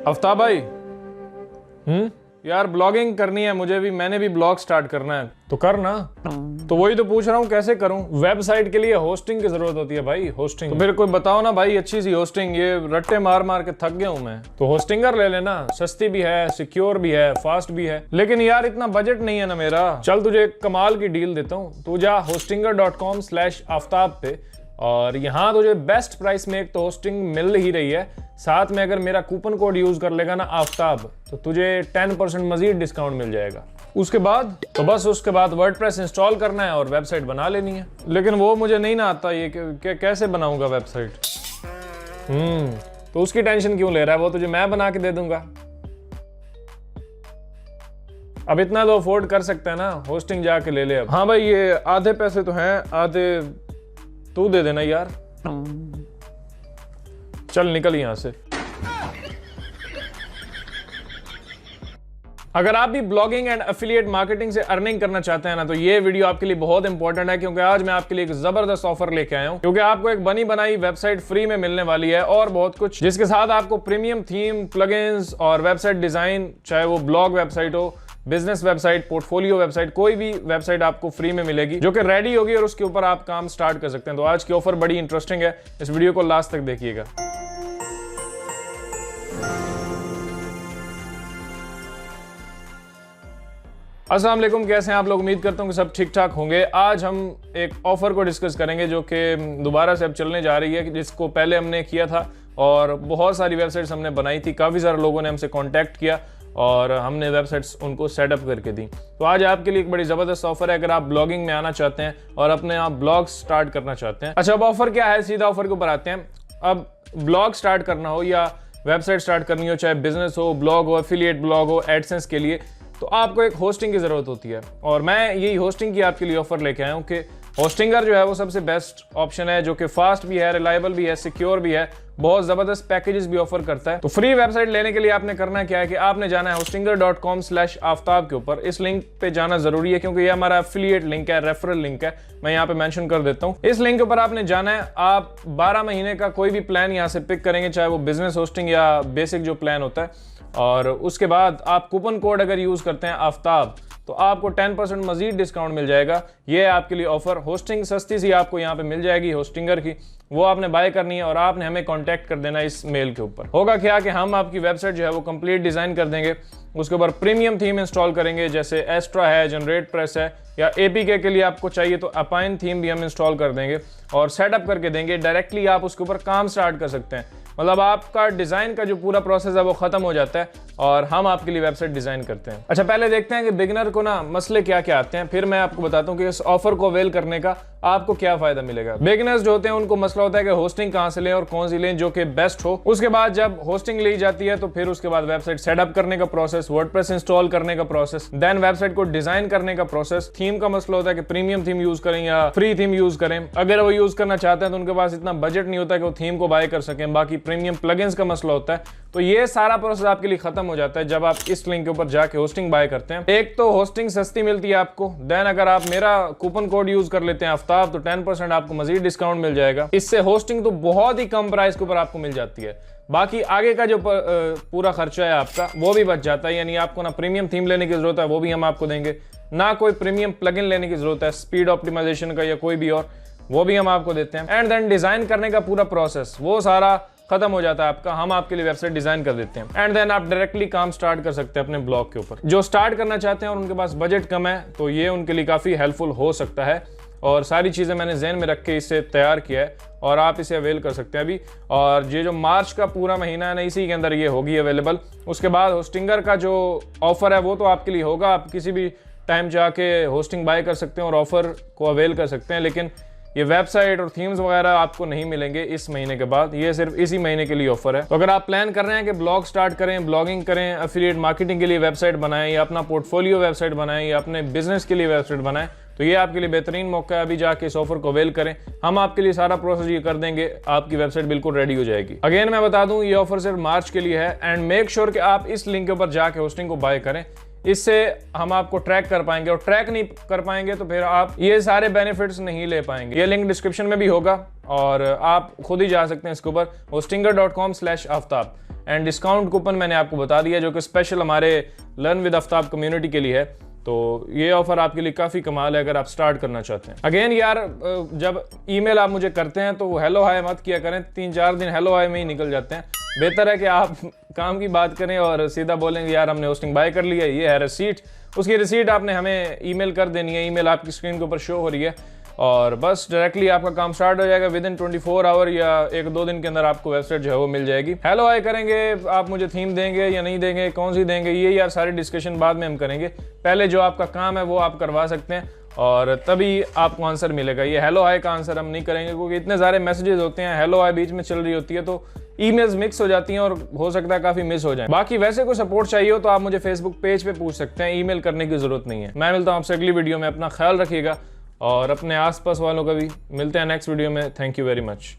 आफ्ताब भाई। यार ब्लॉगिंग करनी है मुझे भी, मैंने भी ब्लॉग स्टार्ट करना है, तो कर ना। तो वही तो पूछ रहा हूँ कैसे करूँ। वेबसाइट के लिए होस्टिंग की जरूरत होती है भाई, होस्टिंग। तो मेरे कोई बताओ ना भाई अच्छी सी होस्टिंग, ये रट्टे मार मार के थक गया हूँ मैं। तो होस्टिंगर ले लेना, सस्ती भी है, सिक्योर भी है, फास्ट भी है, लेकिन यार इतना बजट नहीं है ना मेरा। चल तुझे एक कमाल की डील देता हूँ, तू जा hostinger.com/आफ्ताब पे और यहाँ तुझे बेस्ट प्राइस में एक तो होस्टिंग मिल ही रही है, साथ में अगर मेरा कूपन कोड यूज कर लेगा ना आफ्ताब, तो तुझे 10% मजीद डिस्काउंट मिल जाएगा। उसके बाद वर्डप्रेस इंस्टॉल करना है और वेबसाइट बना लेनी है। लेकिन वो मुझे नहीं ना आता, ये कैसे बनाऊंगा वेबसाइट। तो उसकी टेंशन क्यों ले रहा है, वो तुझे मैं बना के दे दूंगा। अब इतना तो अफोर्ड कर सकता है ना, होस्टिंग जाके ले ले अब। हाँ भाई, ये आधे पैसे तो हैं, आधे तू दे देना यार। चल निकल यहां से। अगर आप भी ब्लॉगिंग एंड एफिलिएट मार्केटिंग से अर्निंग करना चाहते हैं ना, तो ये वीडियो आपके लिए बहुत इंपॉर्टेंट है, क्योंकि आज मैं आपके लिए एक जबरदस्त ऑफर लेके आया हूं। क्योंकि आपको एक बनी बनाई वेबसाइट फ्री में मिलने वाली है और बहुत कुछ, जिसके साथ आपको प्रीमियम थीम, प्लगइन्स और वेबसाइट डिजाइन, चाहे वो ब्लॉग वेबसाइट हो, बिजनेस वेबसाइट, पोर्टफोलियो वेबसाइट, कोई भी वेबसाइट आपको फ्री में मिलेगी जो कि रेडी होगी और उसके ऊपर आप काम स्टार्ट कर सकते हैं। तो आज की ऑफर बड़ी इंटरेस्टिंग है, इस वीडियो को लास्ट तक देखिएगा। अस्सलाम वालेकुम, कैसे हैं आप लोग। उम्मीद करता हूं कि सब ठीक ठाक होंगे। आज हम एक ऑफर को डिस्कस करेंगे जो कि दोबारा से अब चलने जा रही है, जिसको पहले हमने किया था और बहुत सारी वेबसाइट्स हमने बनाई थी, काफ़ी सारे लोगों ने हमसे कॉन्टैक्ट किया और हमने वेबसाइट्स उनको सेटअप करके दी। तो आज आपके लिए एक बड़ी ज़बरदस्त ऑफर है अगर आप ब्लॉगिंग में आना चाहते हैं और अपने आप ब्लॉग स्टार्ट करना चाहते हैं। अच्छा, अब ऑफर क्या है, सीधा ऑफर के ऊपर आते हैं। अब ब्लॉग स्टार्ट करना हो या वेबसाइट स्टार्ट करनी हो, चाहे बिजनेस हो, ब्लॉग हो, एफिलिएट ब्लॉग हो, एडसेंस के लिए, तो आपको एक होस्टिंग की ज़रूरत होती है। और मैं यही होस्टिंग की आपके लिए ऑफर लेके आया हूँ कि होस्टिंगर जो है वो सबसे बेस्ट ऑप्शन है, जो कि फास्ट भी है, रिलायबल भी है, सिक्योर भी है, बहुत ज़बरदस्त पैकेजेस भी ऑफर करता है। तो फ्री वेबसाइट लेने के लिए आपने करना क्या है कि आपने जाना है hostinger.com/आफ्ताब के ऊपर। इस लिंक पे जाना जरूरी है क्योंकि ये हमारा एफिलिएट लिंक है, रेफरल लिंक है, मैं यहाँ पे मेंशन कर देता हूँ। इस लिंक के ऊपर आपने जाना है, आप 12 महीने का कोई भी प्लान यहाँ से पिक करेंगे, चाहे वो बिजनेस होस्टिंग या बेसिक जो प्लान होता है, और उसके बाद आप कूपन कोड अगर यूज करते हैं आफ्ताब, तो आपको 10% मजीद डिस्काउंट मिल जाएगा। ये है आपके लिए ऑफर। होस्टिंग सस्ती सी आपको यहाँ पे मिल जाएगी होस्टिंगर की, वो आपने बाय करनी है और आपने हमें कांटेक्ट कर देना इस मेल के ऊपर। होगा क्या कि हम आपकी वेबसाइट जो है वो कंप्लीट डिजाइन कर देंगे, उसके ऊपर प्रीमियम थीम इंस्टॉल करेंगे, जैसे एस्ट्रा है, जनरेट प्रेस है, या एपीके के लिए आपको चाहिए तो अपाइन थीम भी हम इंस्टॉल कर देंगे और सेटअप करके देंगे। डायरेक्टली आप उसके ऊपर काम स्टार्ट कर सकते हैं, मतलब आपका डिजाइन का जो पूरा प्रोसेस है वो खत्म हो जाता है और हम आपके लिए वेबसाइट डिजाइन करते हैं। अच्छा, पहले देखते हैं कि बिगिनर को ना मसले क्या क्या आते हैं, फिर मैं आपको बताता हूँ कि इस ऑफर को अवेल करने का आपको क्या फायदा मिलेगा। बिगिनर्स जो होते हैं उनको मसला होता है कि होस्टिंग कहां से लें और कौन सी लें जो कि बेस्ट हो। उसके बाद जब होस्टिंग ली जाती है तो फिर उसके बाद वेबसाइट सेटअप करने का प्रोसेस, वर्डप्रेस इंस्टॉल करने का प्रोसेस, देन वेबसाइट को डिजाइन करने का प्रोसेस। थीम का मसला होता है कि प्रीमियम थीम यूज करें या फ्री थीम यूज करें। अगर वो यूज करना चाहते हैं तो उनके पास इतना बजट नहीं होता कि वो थीम को बाय कर सकें। बाकी प्रीमियम प्लगइन्स का मसला होता है। तो ये सारा प्रोसेस आपके लिए खत्म हो जाता है जब आप इस लिंक के ऊपर जाके होस्टिंग बाय करते हैं। एक तो होस्टिंग सस्ती मिलती है आपको, देन अगर आप मेरा कूपन कोड यूज कर लेते हैं आफ्ताब, तो 10% आपको मजीद डिस्काउंट मिल जाएगा। इससे होस्टिंग तो बहुत ही कम प्राइस के ऊपर आपको मिल जाती है। बाकी आगे का जो पूरा खर्चा है आपका वो भी बच जाता है, यानी आपको ना प्रीमियम थीम लेने की जरूरत है, वो भी हम आपको देंगे, ना कोई प्रीमियम प्लगइन लेने की जरूरत है, स्पीड ऑप्टिमाइजेशन का या कोई भी और, वो भी हम आपको देते हैं। एंड देन डिजाइन करने का पूरा प्रोसेस वो सारा खत्म हो जाता है आपका, हम आपके लिए वेबसाइट डिजाइन कर देते हैं। एंड देन आप डायरेक्टली काम स्टार्ट कर सकते हैं अपने ब्लॉग के ऊपर। जो स्टार्ट करना चाहते हैं और उनके पास बजट कम है, तो ये उनके लिए काफी हेल्पफुल हो सकता है। और सारी चीजें मैंने ज़हन में रख के इसे तैयार किया है और आप इसे अवेल कर सकते हैं अभी। और ये जो मार्च का पूरा महीना है ना, इसी के अंदर ये होगी अवेलेबल। उसके बाद होस्टिंगर का जो ऑफर है वो तो आपके लिए होगा, आप किसी भी टाइम जाके होस्टिंग बाय कर सकते हैं और ऑफर को अवेल कर सकते हैं। लेकिन ये वेबसाइट और थीम्स वगैरह आपको नहीं मिलेंगे इस महीने के बाद, ये सिर्फ इसी महीने के लिए ऑफर है। तो अगर आप प्लान कर रहे हैं कि ब्लॉग स्टार्ट करें, ब्लॉगिंग करें, एफिलिएट मार्केटिंग के लिए वेबसाइट बनाएं, या अपना पोर्टफोलियो वेबसाइट बनाएं, या अपने बिजनेस के लिए वेबसाइट बनाएं, तो ये आपके लिए बेहतरीन मौका है। अभी जाके इस ऑफर को अवेल करें, हम आपके लिए सारा प्रोसेस ये कर देंगे, आपकी वेबसाइट बिल्कुल रेडी हो जाएगी। अगेन मैं बता दूं, ये ऑफर सिर्फ मार्च के लिए है। एंड मेक श्योर कि आप इस लिंक के ऊपर जाके होस्टिंग को बाय करें। इससे हम आपको ट्रैक कर पाएंगे, और ट्रैक नहीं कर पाएंगे तो फिर आप ये सारे बेनिफिट्स नहीं ले पाएंगे। ये लिंक डिस्क्रिप्शन में भी होगा और आप खुद ही जा सकते हैं इसके ऊपर, hostinger.com/आफ्ताब। एंड डिस्काउंट कूपन मैंने आपको बता दिया जो कि स्पेशल हमारे लर्न विद आफ्ताब कम्युनिटी के लिए है। तो ये ऑफर आपके लिए काफ़ी कमाल है अगर आप स्टार्ट करना चाहते हैं। अगेन यार, जब ईमेल आप मुझे करते हैं तो हेलो हाय मत किया करें, 3-4 दिन हेलो हाय में ही निकल जाते हैं। बेहतर है कि आप काम की बात करें और सीधा बोलेंगे यार हमने होस्टिंग बाय कर लिया, ये है रिसीट। उसकी रिसीट आपने हमें ईमेल कर देनी है, ईमेल आपकी स्क्रीन के ऊपर शो हो रही है और बस डायरेक्टली आपका काम स्टार्ट हो जाएगा। विद इन 24 आवर या 1-2 दिन के अंदर आपको वेबसाइट जो है वो मिल जाएगी। हेलो हाय करेंगे, आप मुझे थीम देंगे या नहीं देंगे, कौन सी देंगे, ये यार सारी डिस्कशन बाद में हम करेंगे। पहले जो आपका काम है वो आप करवा सकते हैं और तभी आपको आंसर मिलेगा। ये हेलो हाय का आंसर हम नहीं करेंगे क्योंकि इतने सारे मैसेजेस होते हैं, हेलो हाय बीच में चल रही होती है तो ईमेल्स मिक्स हो जाती हैं और हो सकता है काफी मिस हो जाए। बाकी वैसे कोई सपोर्ट चाहिए हो तो आप मुझे फेसबुक पेज पे पूछ सकते हैं, ईमेल करने की जरूरत नहीं है। मैं मिलता हूँ आपसे अगली वीडियो में, अपना ख्याल रखिएगा और अपने आसपास वालों का भी। मिलते हैं नेक्स्ट वीडियो में। Thank you very much.